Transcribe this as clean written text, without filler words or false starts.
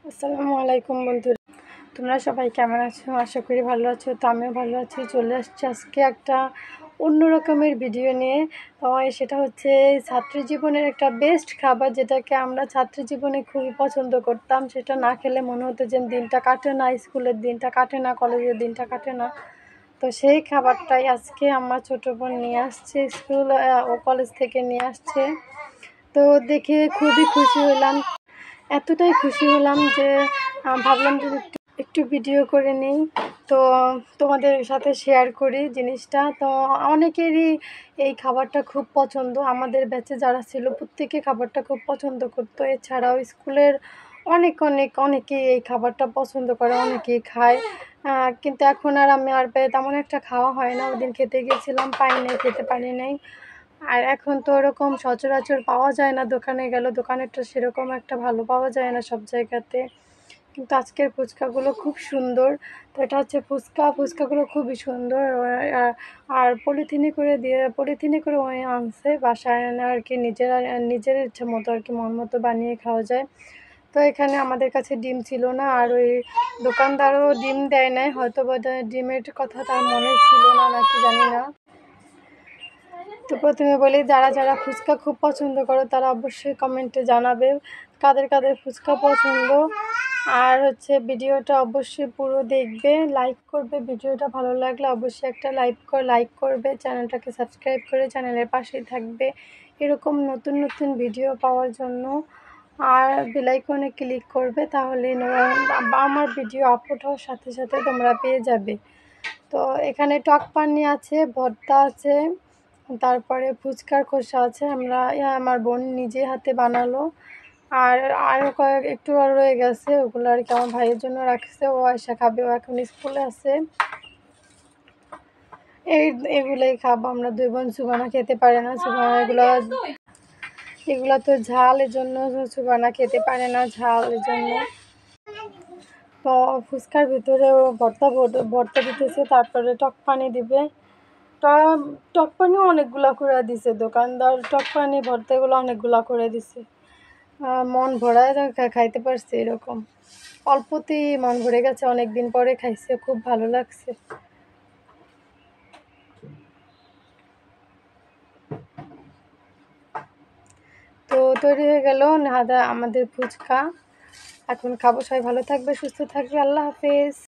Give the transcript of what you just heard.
আসসালামু আলাইকুম বন্ধুরা, তোমরা সবাই কেমন আছো? আশা করি ভালো আছো। তো আমিও ভালো আছি। চলে আসছি আজকে একটা অন্য রকমের ভিডিও নিয়ে। তো সেটা হচ্ছে ছাত্র জীবনের একটা বেস্ট খাবার, যেটাকে আমরা ছাত্র জীবনে খুবই পছন্দ করতাম। সেটা না খেলে মনে হতো যে দিনটা কাটে না, স্কুলের দিনটা কাটে না, কলেজের দিনটা কাটে না। তো সেই খাবারটাই আজকে আমার ছোটো বোন নিয়ে আসছে, স্কুল ও কলেজ থেকে নিয়ে আসছে। তো দেখে খুবই খুশি হলাম, এতটাই খুশি হলাম যে ভাবলাম যে একটু ভিডিও করে নিই, তো তোমাদের সাথে শেয়ার করি জিনিসটা। তো অনেকেরই এই খাবারটা খুব পছন্দ, আমাদের ব্যাচে যারা ছিল প্রত্যেকে খাবারটা খুব পছন্দ করতো। এছাড়াও স্কুলের অনেকেই এই খাবারটা পছন্দ করে, অনেকেই খায়। কিন্তু এখন আর তেমন একটা খাওয়া হয় না। ওদিন খেতে গিয়েছিলাম, পাই নাই, খেতে পারি নাই। আর এখন তো ওরকম সচরাচর পাওয়া যায় না, দোকানে গেল দোকানেরটা সেরকম একটা ভালো পাওয়া যায় না সব জায়গাতে। কিন্তু আজকের ফুচকাগুলো খুব সুন্দর। তো এটা হচ্ছে ফুচকাগুলো খুবই সুন্দর। আর পলিথিনে করে ওই আনছে, বাসায় এনে আর কি নিজের ইচ্ছা মতো আর কি মন মতো বানিয়ে খাওয়া যায়। তো এখানে আমাদের কাছে ডিম ছিল না, আর ওই দোকানদারও ডিম দেয় নাই, হয়তো বোধহয় ডিমের কথা তার মনে ছিল না নাকি জানি না। তো প্রথমে বলি, যারা যারা ফুচকা খুব পছন্দ করো তারা অবশ্যই কমেন্টে জানাবে কাদের কাদের ফুচকা পছন্দ। আর হচ্ছে ভিডিওটা অবশ্যই পুরো দেখবে, লাইক করবে। ভিডিওটা ভালো লাগলে অবশ্যই একটা লাইক করবে, চ্যানেলটাকে সাবস্ক্রাইব করে চ্যানেলের পাশেই থাকবে এরকম নতুন নতুন ভিডিও পাওয়ার জন্য। আর বেল আইকনে ক্লিক করবে, তাহলে আমার ভিডিও আপলোড হওয়ার সাথে সাথে তোমরা পেয়ে যাবে। তো এখানে টক পানি আছে, ভর্তা আছে, তারপরে ফুচকার খোসা আছে, আমার বোন নিজে হাতে বানালো। আর আরও একটু আর রয়ে গেছে, ওগুলো আর কি আমার ভাইয়ের জন্য রাখছে, ও এসে খাবে, ও এখন স্কুলে আছে। এগুলোই খাবো আমরা দুই বোন। সুবানা খেতে পারে না, এগুলো তো ঝাল, এজন্য সুবানা খেতে পারে না, ঝাল এজন্য। তো ফুচকার ভিতরে ও ভর্তা দিতেছে, তারপরে টক পানি দিবে। টক পানিও অনেকগুলা করে দিছে দোকানদার, টক পানি ভর্তাগুলো অনেকগুলা করে দিছে। মন ভরায় খাইতে পারছে এরকম, অল্পতেই মন ভরে গেছে। অনেক দিন পরে খাইছে, খুব ভালো লাগছে। তো তৈরি হয়ে গেল আমাদের ফুচকা, এখন খাবো। সবাই ভালো থাকবে, সুস্থ থাকবে। আল্লাহ হাফেজ।